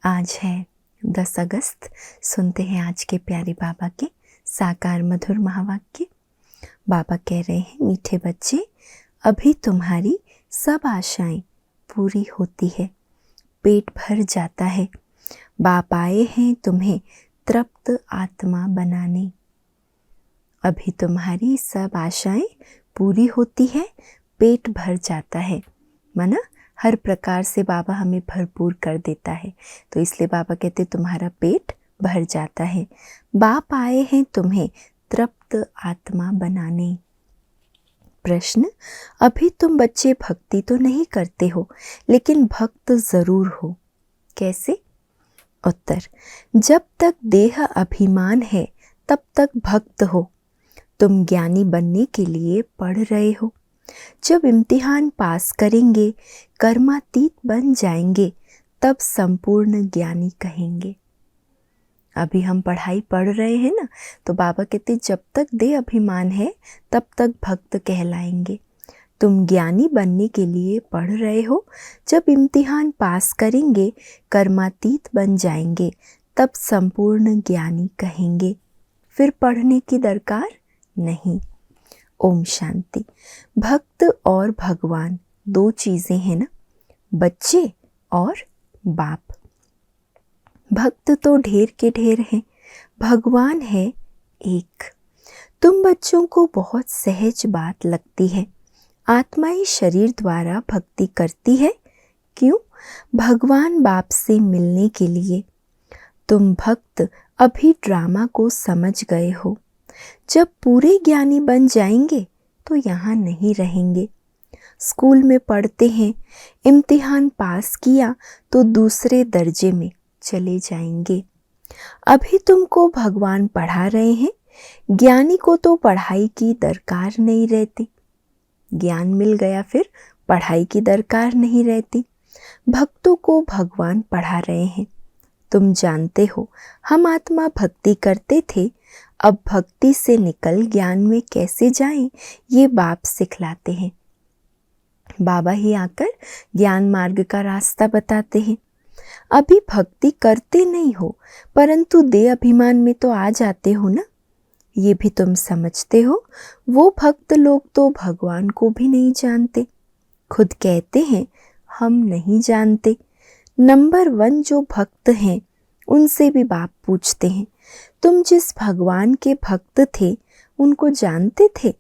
आज है 10 अगस्त। सुनते हैं आज के प्यारे बाबा के साकार मधुर महावाक्य। बाबा कह रहे हैं, मीठे बच्चे, अभी तुम्हारी सब आशाएं पूरी होती है, पेट भर जाता है। बाप आए हैं तुम्हें तृप्त आत्मा बनाने। अभी तुम्हारी सब आशाएं पूरी होती है, पेट भर जाता है। माना हर प्रकार से बाबा हमें भरपूर कर देता है, तो इसलिए बाबा कहते तुम्हारा पेट भर जाता है। बाप आए हैं तुम्हें तृप्त आत्मा बनाने। प्रश्न, अभी तुम बच्चे भक्ति तो नहीं करते हो, लेकिन भक्त जरूर हो। कैसे? उत्तर, जब तक देह अभिमान है तब तक भक्त हो। तुम ज्ञानी बनने के लिए पढ़ रहे हो। जब इम्तिहान पास करेंगे, कर्मातीत बन जाएंगे, तब संपूर्ण ज्ञानी कहेंगे। अभी हम पढ़ाई पढ़ रहे हैं ना, तो बाबा कहते जब तक देह अभिमान है तब तक भक्त कहलाएंगे। तुम ज्ञानी बनने के लिए पढ़ रहे हो। जब इम्तिहान पास करेंगे, कर्मातीत बन जाएंगे, तब संपूर्ण ज्ञानी कहेंगे। फिर पढ़ने की दरकार नहीं। ओम शांति। भक्त और भगवान दो चीजें हैं ना, बच्चे और बाप। भक्त तो ढेर के ढेर हैं, भगवान है एक। तुम बच्चों को बहुत सहज बात लगती है। आत्माएं शरीर द्वारा भक्ति करती है। क्यों? भगवान बाप से मिलने के लिए। तुम भक्त अभी ड्रामा को समझ गए हो। जब पूरे ज्ञानी बन जाएंगे तो यहाँ नहीं रहेंगे। स्कूल में पढ़ते हैं, इम्तिहान पास किया तो दूसरे दर्जे में चले जाएंगे। अभी तुमको भगवान पढ़ा रहे हैं। ज्ञानी को तो पढ़ाई की दरकार नहीं रहती। ज्ञान मिल गया फिर पढ़ाई की दरकार नहीं रहती। भक्तों को भगवान पढ़ा रहे हैं। तुम जानते हो, हम आत्मा भक्ति करते थे, अब भक्ति से निकल ज्ञान में कैसे जाएं, ये बाप सिखलाते हैं। बाबा ही आकर ज्ञान मार्ग का रास्ता बताते हैं। अभी भक्ति करते नहीं हो, परंतु देह अभिमान में तो आ जाते हो ना, ये भी तुम समझते हो। वो भक्त लोग तो भगवान को भी नहीं जानते। खुद कहते हैं हम नहीं जानते। नंबर 1 जो भक्त हैं, उनसे भी बाप पूछते हैं, तुम जिस भगवान के भक्त थे उनको जानते थे?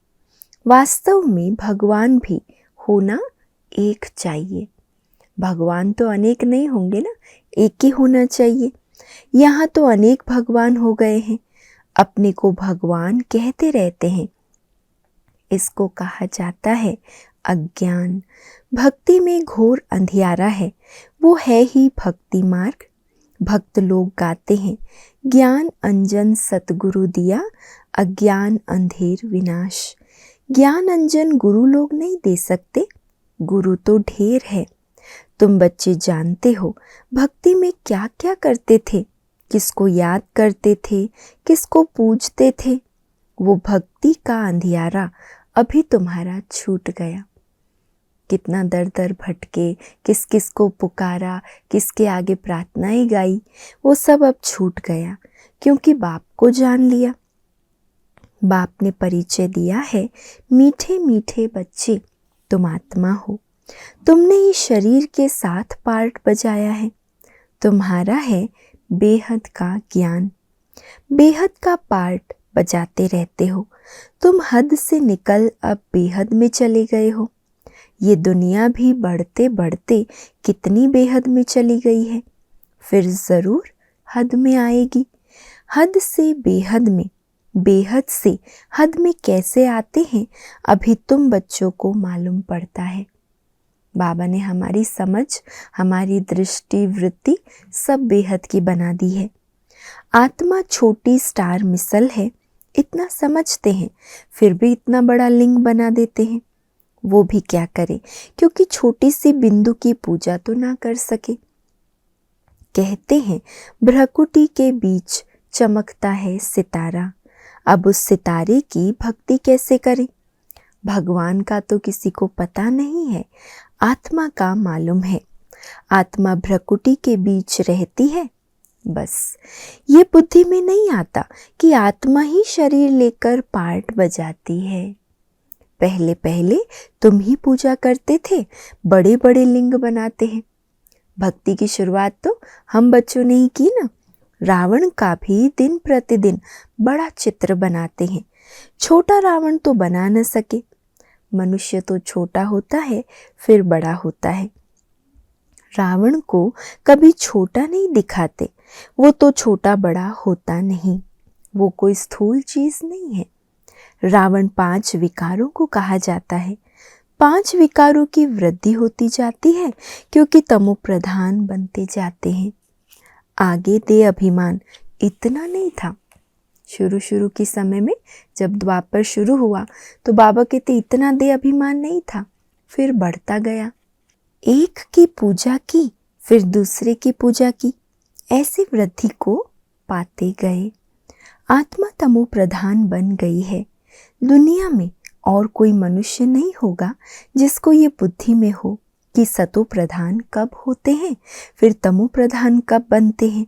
वास्तव में भगवान भी होना एक चाहिए। भगवान तो अनेक नहीं होंगे ना, एक ही होना चाहिए। यहाँ तो अनेक भगवान हो गए हैं, अपने को भगवान कहते रहते हैं। इसको कहा जाता है अज्ञान। भक्ति में घोर अंधियारा है, वो है ही भक्ति मार्ग। भक्त लोग गाते हैं, ज्ञान अंजन सतगुरु दिया, अज्ञान अंधेर विनाश। ज्ञान अंजन गुरु लोग नहीं दे सकते, गुरु तो ढेर है। तुम बच्चे जानते हो भक्ति में क्या क्या करते थे, किसको याद करते थे, किसको पूजते थे। वो भक्ति का अंधियारा अभी तुम्हारा छूट गया। कितना दर दर भटके, किस किस को पुकारा, किसके आगे प्रार्थनाएं गाई, वो सब अब छूट गया, क्योंकि बाप को जान लिया। बाप ने परिचय दिया है, मीठे मीठे बच्चे तुम आत्मा हो। तुमने ही शरीर के साथ पार्ट बजाया है। तुम्हारा है बेहद का ज्ञान। बेहद का पार्ट बजाते रहते हो। तुम हद से निकल अब बेहद में चले गए हो। ये दुनिया भी बढ़ते बढ़ते कितनी बेहद में चली गई है, फिर जरूर हद में आएगी। हद से बेहद में, बेहद से हद में कैसे आते हैं, अभी तुम बच्चों को मालूम पड़ता है। बाबा ने हमारी समझ, हमारी दृष्टि, वृत्ति सब बेहद की बना दी है। आत्मा छोटी स्टार मिसल है, इतना समझते हैं, फिर भी इतना बड़ा लिंग बना देते हैं। वो भी क्या करे, क्योंकि छोटी सी बिंदु की पूजा तो ना कर सके। कहते हैं भ्रकुटी के बीच चमकता है सितारा, अब उस सितारे की भक्ति कैसे करें? भगवान का तो किसी को पता नहीं है, आत्मा का मालूम है। आत्मा भ्रकुटी के बीच रहती है। बस ये बुद्धि में नहीं आता कि आत्मा ही शरीर लेकर पार्ट बजाती है। पहले पहले तुम ही पूजा करते थे, बड़े बड़े लिंग बनाते हैं। भक्ति की शुरुआत तो हम बच्चों ने ही की ना। रावण का भी दिन प्रतिदिन बड़ा चित्र बनाते हैं। छोटा रावण तो बना न सके। मनुष्य तो छोटा होता है फिर बड़ा होता है। रावण को कभी छोटा नहीं दिखाते, वो तो छोटा बड़ा होता नहीं, वो कोई स्थूल चीज नहीं है। रावण 5 विकारों को कहा जाता है। 5 विकारों की वृद्धि होती जाती है क्योंकि तमो प्रधान बनते जाते हैं। आगे दे अभिमान इतना नहीं था। शुरू के समय में जब द्वापर शुरू हुआ तो बाबा कहते इतना दे अभिमान नहीं था, फिर बढ़ता गया। एक की पूजा की फिर दूसरे की पूजा की, ऐसी वृद्धि को पाते गए। आत्मा तमो प्रधान बन गई है। दुनिया में और कोई मनुष्य नहीं होगा जिसको ये बुद्धि में हो कि सतो प्रधान कब होते हैं फिर तमो प्रधान कब बनते हैं।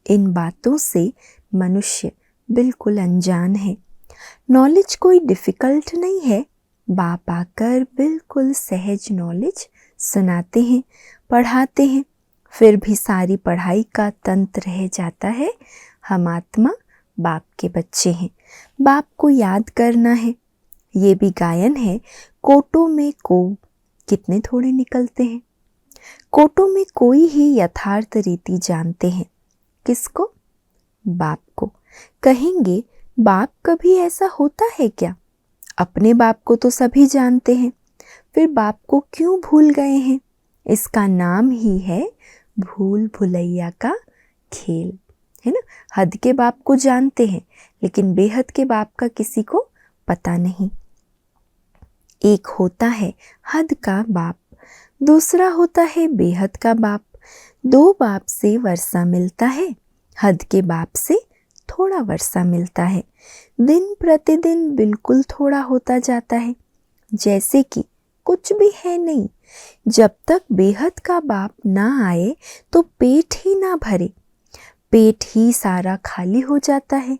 इन बातों से मनुष्य बिल्कुल अनजान है। नॉलेज कोई डिफिकल्ट नहीं है। बाप आकर बिल्कुल सहज नॉलेज सुनाते हैं, पढ़ाते हैं, फिर भी सारी पढ़ाई का तंत्र रह जाता है। हम आत्मा बाप के बच्चे हैं, बाप को याद करना है। ये भी गायन है, कोटों में को कितने थोड़े निकलते हैं। कोटों में कोई ही यथार्थ रीति जानते हैं। किसको? बाप को। कहेंगे बाप कभी ऐसा होता है क्या? अपने बाप को तो सभी जानते हैं, फिर बाप को क्यों भूल गए हैं? इसका नाम ही है भूल भुलैया का खेल, है ना। हद के बाप को जानते हैं लेकिन बेहद के बाप का किसी को पता नहीं। एक होता है हद का बाप, दूसरा होता है बेहद का बाप। 2 बाप से वर्षा मिलता है, हद के बाप से थोड़ा वर्षा मिलता है। दिन प्रतिदिन बिल्कुल थोड़ा होता जाता है, जैसे कि कुछ भी है नहीं। जब तक बेहद का बाप ना आए तो पेट ही ना भरे, पेट ही सारा खाली हो जाता है।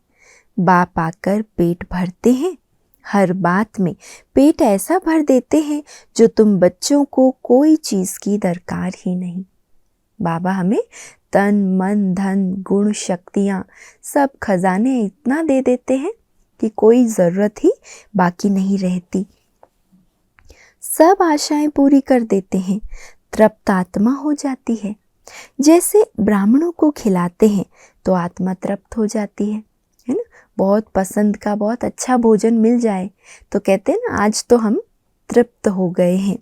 बाप आकर पेट भरते हैं, हर बात में पेट ऐसा भर देते हैं जो तुम बच्चों को कोई चीज की दरकार ही नहीं। बाबा हमें तन मन धन गुण शक्तियाँ सब खजाने इतना दे देते हैं कि कोई ज़रूरत ही बाकी नहीं रहती। सब आशाएं पूरी कर देते हैं, तृप्त आत्मा हो जाती है। जैसे ब्राह्मणों को खिलाते हैं तो आत्मा तृप्त हो जाती है ना। बहुत पसंद का बहुत अच्छा भोजन मिल जाए तो कहते हैं ना आज तो हम तृप्त हो गए हैं।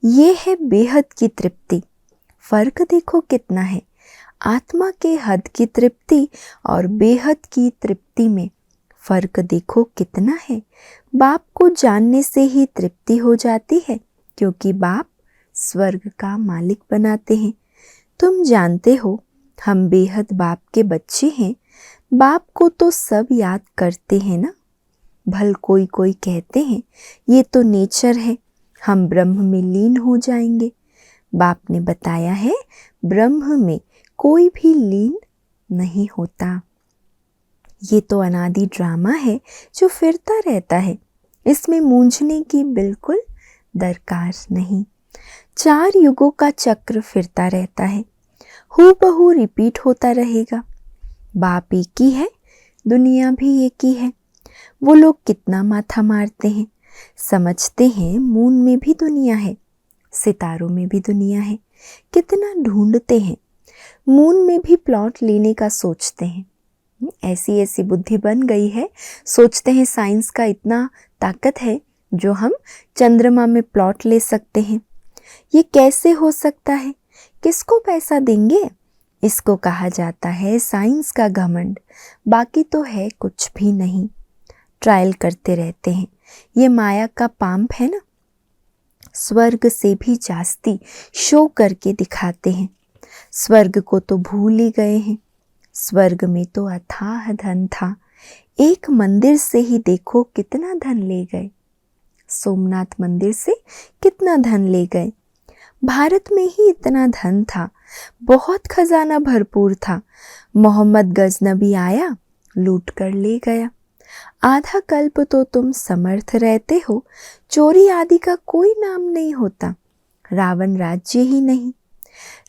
ये है बेहद की तृप्ति। फर्क देखो कितना है। आत्मा के हद की तृप्ति और बेहद की तृप्ति में फर्क देखो कितना है। बाप को जानने से ही तृप्ति हो जाती है क्योंकि बाप स्वर्ग का मालिक बनाते हैं। तुम जानते हो हम बेहद बाप के बच्चे हैं। बाप को तो सब याद करते हैं ना। भल कोई कोई कहते हैं ये तो नेचर है, हम ब्रह्म में लीन हो जाएंगे। बाप ने बताया है ब्रह्म में कोई भी लीन नहीं होता। ये तो अनादि ड्रामा है जो फिरता रहता है, इसमें मूंझने की बिल्कुल दरकार नहीं। 4 युगों का चक्र फिरता रहता है, हूबहू रिपीट होता रहेगा। बाप एक ही है, दुनिया भी एक ही है। वो लोग कितना माथा मारते हैं, समझते हैं मून में भी दुनिया है, सितारों में भी दुनिया है। कितना ढूंढते हैं, मून में भी प्लॉट लेने का सोचते हैं। ऐसी ऐसी बुद्धि बन गई है, सोचते हैं साइंस का इतना ताकत है जो हम चंद्रमा में प्लॉट ले सकते हैं। ये कैसे हो सकता है? किसको पैसा देंगे? इसको कहा जाता है साइंस का घमंड। बाकी तो है कुछ भी नहीं। ट्रायल करते रहते हैं। ये माया का पाम्प है ना, स्वर्ग से भी जास्ती शो करके दिखाते हैं। स्वर्ग को तो भूल ही गए हैं। स्वर्ग में तो अथाह धन था, एक मंदिर से ही देखो कितना धन ले गए। सोमनाथ मंदिर से कितना धन ले गए। भारत में ही इतना धन था, बहुत खजाना भरपूर था। मोहम्मद गजनबी आया, लूट कर ले गया। आधा कल्प तो तुम समर्थ रहते हो, चोरी आदि का कोई नाम नहीं होता। रावण राज्य ही नहीं,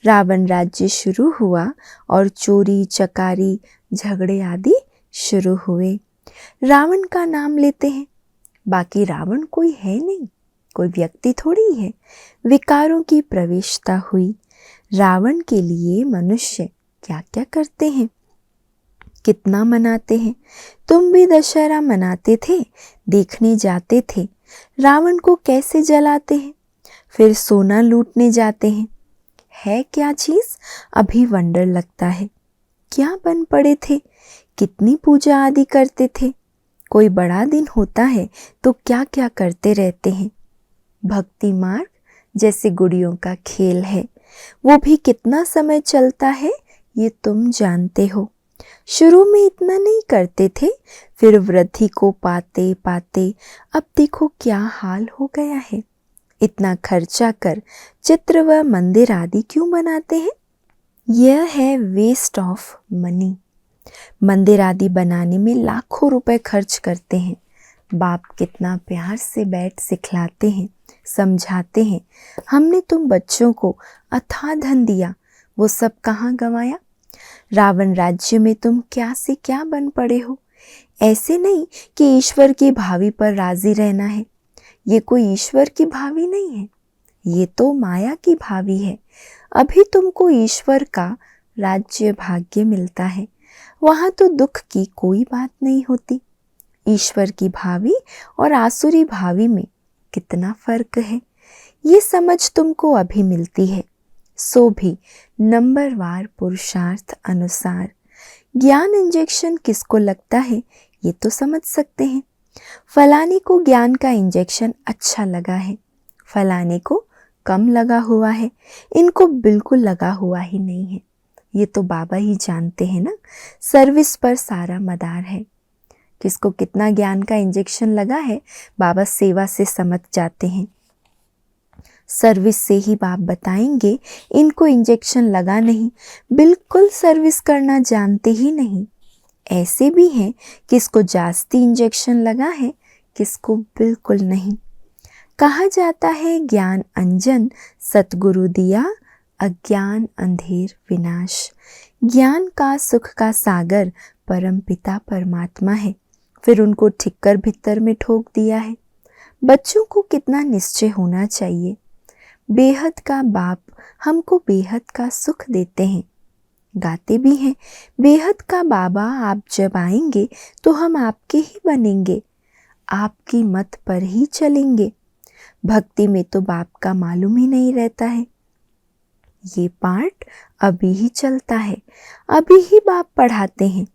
रावण राज्य शुरू हुआ और चोरी चकारी झगड़े आदि शुरू हुए। रावण का नाम लेते हैं, बाकी रावण कोई है नहीं, कोई व्यक्ति थोड़ी है। विकारों की प्रवेशता हुई। रावण के लिए मनुष्य क्या क्या करते हैं, कितना मनाते हैं। तुम भी दशहरा मनाते थे, देखने जाते थे। रावण को कैसे जलाते हैं, फिर सोना लूटने जाते हैं। है क्या चीज, अभी वंडर लगता है। क्या बन पड़े थे, कितनी पूजा आदि करते थे। कोई बड़ा दिन होता है तो क्या क्या करते रहते हैं। भक्ति मार्ग जैसे गुड़ियों का खेल है, वो भी कितना समय चलता है ये तुम जानते हो। शुरू में इतना नहीं करते थे, फिर वृद्धि को पाते पाते अब देखो क्या हाल हो गया है। इतना खर्चा कर चित्र व मंदिर आदि क्यों बनाते हैं। यह है वेस्ट ऑफ मनी। मंदिर आदि बनाने में लाखों रुपए खर्च करते हैं। बाप कितना प्यार से बैठ सिखलाते हैं, समझाते हैं। हमने तुम बच्चों को अथाह धन दिया, वो सब कहाँ गंवाया। रावण राज्य में तुम क्या से क्या बन पड़े हो। ऐसे नहीं कि ईश्वर की भावी पर राजी रहना है। ये कोई ईश्वर की भावी नहीं है, ये तो माया की भावी है। अभी तुमको ईश्वर का राज्य भाग्य मिलता है, वहां तो दुख की कोई बात नहीं होती। ईश्वर की भावी और आसुरी भावी में कितना फर्क है, ये समझ तुमको अभी मिलती है। सो भी नंबरवार पुरुषार्थ अनुसार। ज्ञान इंजेक्शन किसको लगता है ये तो समझ सकते हैं। फलाने को ज्ञान का इंजेक्शन अच्छा लगा है, फलाने को कम लगा हुआ है, इनको बिल्कुल लगा हुआ ही नहीं है। ये तो बाबा ही जानते हैं ना, सर्विस पर सारा मदार है। किसको कितना ज्ञान का इंजेक्शन लगा है बाबा सेवा से समझ जाते हैं। सर्विस से ही बाप बताएंगे इनको इंजेक्शन लगा नहीं, बिल्कुल सर्विस करना जानते ही नहीं। ऐसे भी हैं किसको जास्ती इंजेक्शन लगा है, किसको बिल्कुल नहीं। कहा जाता है ज्ञान अंजन सतगुरु दिया, अज्ञान अंधेर विनाश। ज्ञान का सुख का सागर परम पिता परमात्मा है, फिर उनको ठिक्कर भित्तर में ठोक दिया है। बच्चों को कितना निश्चय होना चाहिए। बेहद का बाप हमको बेहद का सुख देते हैं। गाते भी हैं, बेहद का बाबा आप जब आएंगे तो हम आपके ही बनेंगे, आपकी मत पर ही चलेंगे। भक्ति में तो बाप का मालूम ही नहीं रहता है। ये पार्ट अभी ही चलता है, अभी ही बाप पढ़ाते हैं।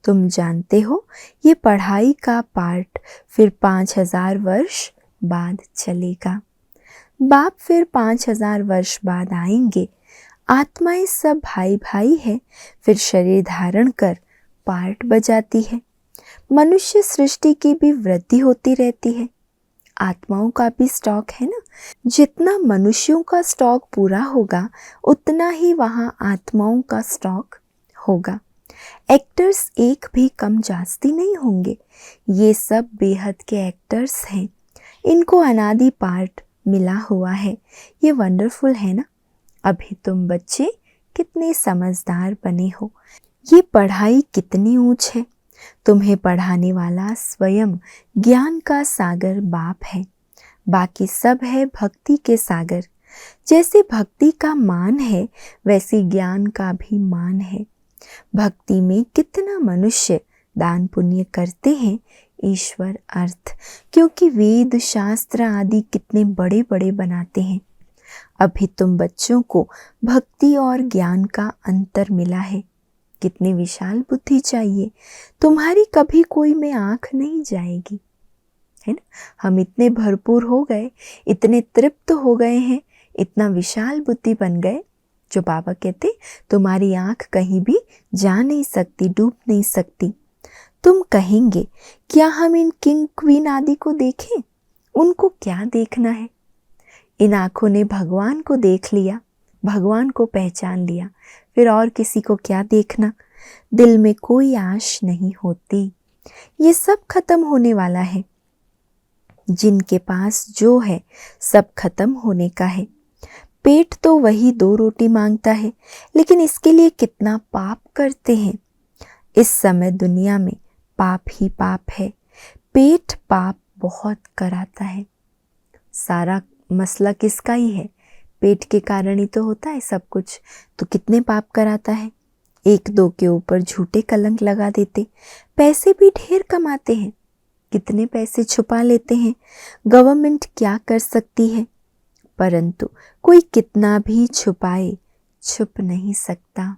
तुम जानते हो ये पढ़ाई का पार्ट फिर 5000 वर्ष बाद चलेगा। बाप फिर 5000 वर्ष बाद आएंगे। आत्माएं सब भाई भाई है, फिर शरीर धारण कर पार्ट बजाती है। मनुष्य सृष्टि की भी वृद्धि होती रहती है, आत्माओं का भी स्टॉक है ना। जितना मनुष्यों का स्टॉक पूरा होगा उतना ही वहाँ आत्माओं का स्टॉक होगा। एक्टर्स एक भी कम जास्ती नहीं होंगे। ये सब बेहद के एक्टर्स हैं, इनको अनादि पार्ट मिला हुआ है। ये वंडरफुल है ना। अभी तुम बच्चे कितने समझदार बने हो। ये पढ़ाई कितनी ऊंच है। तुम्हें पढ़ाने वाला स्वयं ज्ञान का सागर बाप है, बाकी सब है भक्ति के सागर। जैसे भक्ति का मान है वैसे ज्ञान का भी मान है। भक्ति में कितना मनुष्य दान पुण्य करते हैं ईश्वर अर्थ, क्योंकि वेद शास्त्र आदि कितने बड़े बड़े बनाते हैं। अभी तुम बच्चों को भक्ति और ज्ञान का अंतर मिला है। कितनी विशाल बुद्धि चाहिए, तुम्हारी कभी कोई में आंख नहीं जाएगी, है ना। हम इतने भरपूर हो गए, इतने तृप्त हो गए हैं, इतना विशाल बुद्धि बन गए, जो बाबा कहते तुम्हारी आंख कहीं भी जा नहीं सकती, डूब नहीं सकती। तुम कहेंगे क्या हम इन किंग क्वीन आदि को देखें, उनको क्या देखना है। इन आँखों ने भगवान को देख लिया, भगवान को पहचान लिया, फिर और किसी को क्या देखना। दिल में कोई आश नहीं होती। ये सब खत्म होने वाला है। जिनके पास जो है सब खत्म होने का है। पेट तो वही 2 रोटी मांगता है, लेकिन इसके लिए कितना पाप करते हैं। इस समय दुनिया में पाप ही पाप है। पेट पाप बहुत कराता है। सारा मसला किसका ही है? पेट के कारण ही तो होता है सब कुछ। तो कितने पाप कराता है। 1-2 के ऊपर झूठे कलंक लगा देते। पैसे भी ढेर कमाते हैं, कितने पैसे छुपा लेते हैं। गवर्नमेंट क्या कर सकती है, परंतु कोई कितना भी छुपाए छुप नहीं सकता।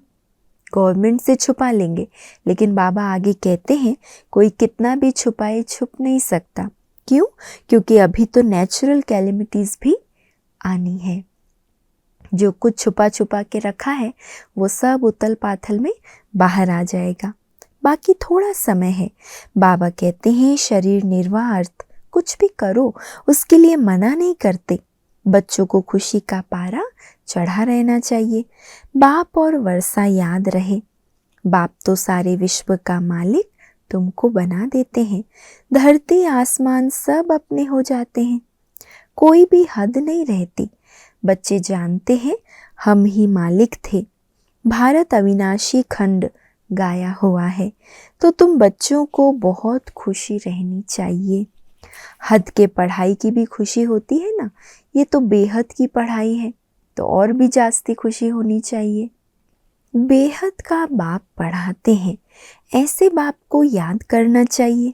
गवर्नमेंट से छुपा लेंगे, लेकिन बाबा आगे कहते हैं कोई कितना भी छुपाए छुप नहीं सकता। क्यों? क्योंकि अभी तो नेचुरल कैलेमिटीज भी आनी है। जो कुछ छुपा छुपा के रखा है वो सब उतल पाथल में बाहर आ जाएगा। बाकी थोड़ा समय है। बाबा कहते हैं शरीर निर्वाह अर्थ कुछ भी करो, उसके लिए मना नहीं करते। बच्चों को खुशी का पारा चढ़ा रहना चाहिए। बाप और वर्षा याद रहे। बाप तो सारे विश्व का मालिक तुमको बना देते हैं। धरती आसमान सब अपने हो जाते हैं। कोई भी हद नहीं रहती। बच्चे जानते हैं हम ही मालिक थे। भारत अविनाशी खंड गाया हुआ है, तो तुम बच्चों को बहुत खुशी रहनी चाहिए। हद के पढ़ाई की भी खुशी होती है ना, ये तो बेहद की पढ़ाई है, तो और भी जास्ती खुशी होनी चाहिए। बेहद का बाप पढ़ाते हैं, ऐसे बाप को याद करना चाहिए।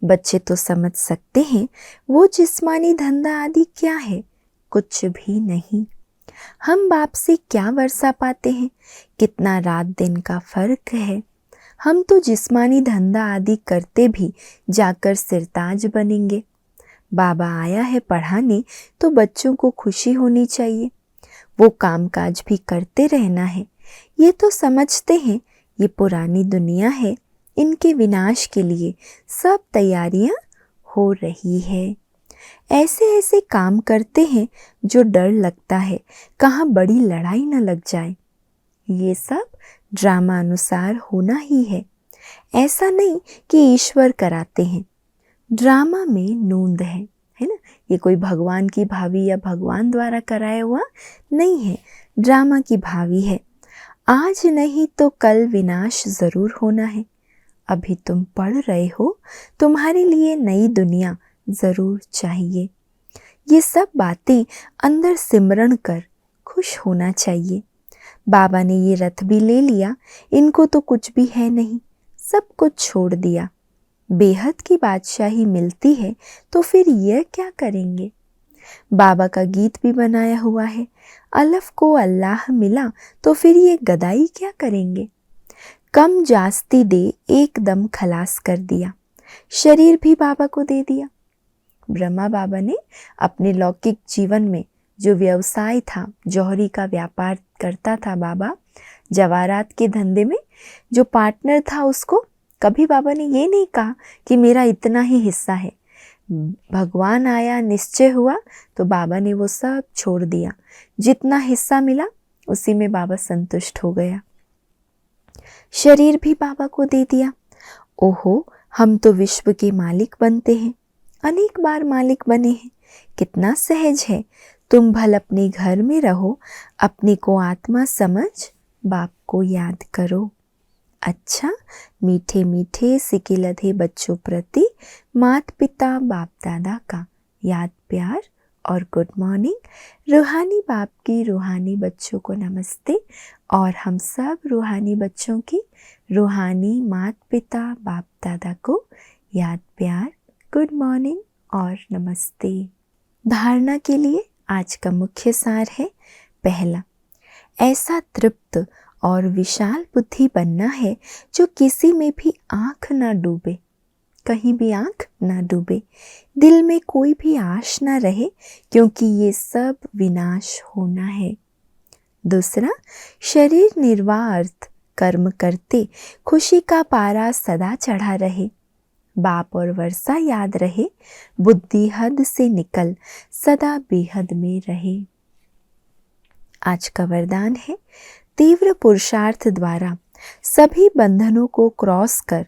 बच्चे तो समझ सकते हैं वो जिस्मानी धंधा आदि क्या है, कुछ भी नहीं। हम बाप से क्या वर्षा पाते हैं, कितना रात दिन का फर्क है। हम तो जिस्मानी धंधा आदि करते भी जाकर सिरताज बनेंगे। बाबा आया है पढ़ाने, तो बच्चों को खुशी होनी चाहिए। वो कामकाज भी करते रहना है। ये तो समझते हैं ये पुरानी दुनिया है, इनके विनाश के लिए सब तैयारियां हो रही है। ऐसे ऐसे काम करते हैं जो डर लगता है कहाँ बड़ी लड़ाई न लग जाए। ये सब ड्रामा अनुसार होना ही है। ऐसा नहीं कि ईश्वर कराते हैं। ड्रामा में नूंद है ना। ये कोई भगवान की भावी या भगवान द्वारा कराया हुआ नहीं है, ड्रामा की भावी है। आज नहीं तो कल विनाश जरूर होना है। अभी तुम पढ़ रहे हो, तुम्हारे लिए नई दुनिया जरूर चाहिए। ये सब बातें अंदर सिमरण कर खुश होना चाहिए। बाबा ने ये रथ भी ले लिया, इनको तो कुछ भी है नहीं, सब कुछ छोड़ दिया। बेहद की बादशाही मिलती है तो फिर यह क्या करेंगे। बाबा का गीत भी बनाया हुआ है, अलफ को अल्लाह मिला तो फिर ये गदाई क्या करेंगे। कम जास्ती दे एकदम खलास कर दिया। शरीर भी बाबा को दे दिया। ब्रह्मा बाबा ने अपने लौकिक जीवन में जो व्यवसाय था, जौहरी का व्यापार करता था बाबा, जवाहरात के धंधे में जो पार्टनर था उसको कभी बाबा ने ये नहीं कहा कि मेरा इतना ही हिस्सा है। भगवान आया, निश्चय हुआ तो बाबा ने वो सब छोड़ दिया। जितना हिस्सा मिला उसी में बाबा संतुष्ट हो गया। शरीर भी बाबा को दे दिया। ओहो, हम तो विश्व के मालिक बनते हैं, अनेक बार मालिक बने हैं। कितना सहज है। तुम भल अपने घर में रहो, अपने को आत्मा समझ बाप को याद करो। अच्छा, मीठे मीठे सिके लधे बच्चों प्रति मात पिता बाप दादा का याद प्यार और गुड मॉर्निंग। रूहानी बाप की रूहानी बच्चों को नमस्ते, और हम सब रूहानी बच्चों की रूहानी मात पिता बाप दादा को याद प्यार, गुड मॉर्निंग और नमस्ते। धारणा के लिए आज का मुख्य सार है, पहला, ऐसा तृप्त और विशाल बुद्धि बनना है जो किसी में भी आँख ना डूबे, कहीं भी आँख ना डूबे, दिल में कोई भी आश ना रहे, क्योंकि ये सब विनाश होना है। दूसरा, शरीर निर्वाह अर्थ कर्म करते खुशी का पारा सदा चढ़ा रहे। बाप और वर्षा याद रहे, बुद्धि हद से निकल सदा बेहद में रहे। आज का वरदान है, तीव्र पुरुषार्थ द्वारा सभी बंधनों को क्रॉस कर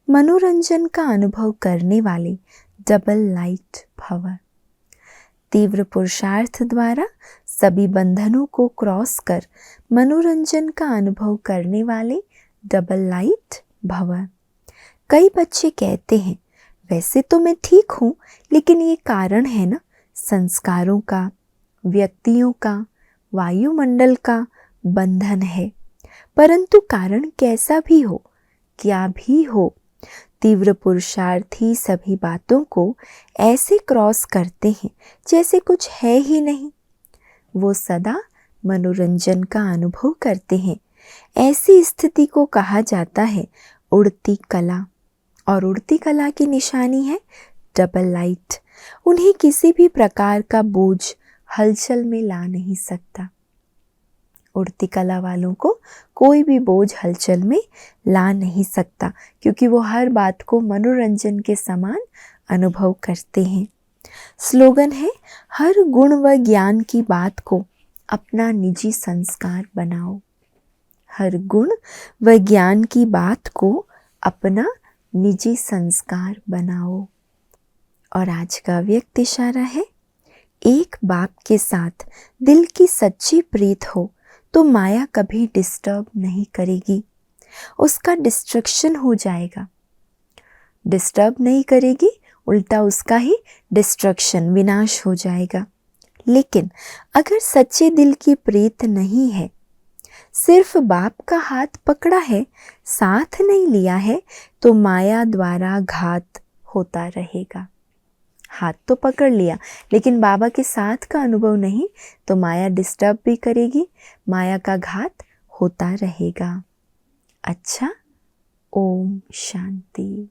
मनोरंजन का अनुभव करने वाले डबल लाइट भव। तीव्र पुरुषार्थ द्वारा सभी बंधनों को क्रॉस कर मनोरंजन का अनुभव करने वाले डबल लाइट भव। कई बच्चे कहते हैं, वैसे तो मैं ठीक हूँ, लेकिन ये कारण है ना, संस्कारों का, व्यक्तियों का, वायुमंडल का बंधन है। परंतु कारण कैसा भी हो, क्या भी हो, तीव्र पुरुषार्थी सभी बातों को ऐसे क्रॉस करते हैं जैसे कुछ है ही नहीं। वो सदा मनोरंजन का अनुभव करते हैं। ऐसी स्थिति को कहा जाता है उड़ती कला, और उड़ती कला की निशानी है डबल लाइट। उन्हें किसी भी प्रकार का बोझ हलचल में ला नहीं सकता। उड़ती कला वालों को कोई भी बोझ हलचल में ला नहीं सकता, क्योंकि वो हर बात को मनोरंजन के समान अनुभव करते हैं। स्लोगन है, हर गुण व ज्ञान की बात को अपना निजी संस्कार बनाओ। हर गुण व ज्ञान की बात को अपना निजी संस्कार बनाओ। और आज का व्यक्त इशारा है, एक बाप के साथ दिल की सच्ची प्रीत हो तो माया कभी डिस्टर्ब नहीं करेगी, उसका डिस्ट्रक्शन हो जाएगा। डिस्टर्ब नहीं करेगी, उल्टा उसका ही डिस्ट्रक्शन, विनाश हो जाएगा। लेकिन अगर सच्चे दिल की प्रीत नहीं है, सिर्फ बाप का हाथ पकड़ा है, साथ नहीं लिया है, तो माया द्वारा घात होता रहेगा। हाथ तो पकड़ लिया, लेकिन बाबा के साथ का अनुभव नहीं, तो माया डिस्टर्ब भी करेगी, माया का घात होता रहेगा। अच्छा, ओम शांति।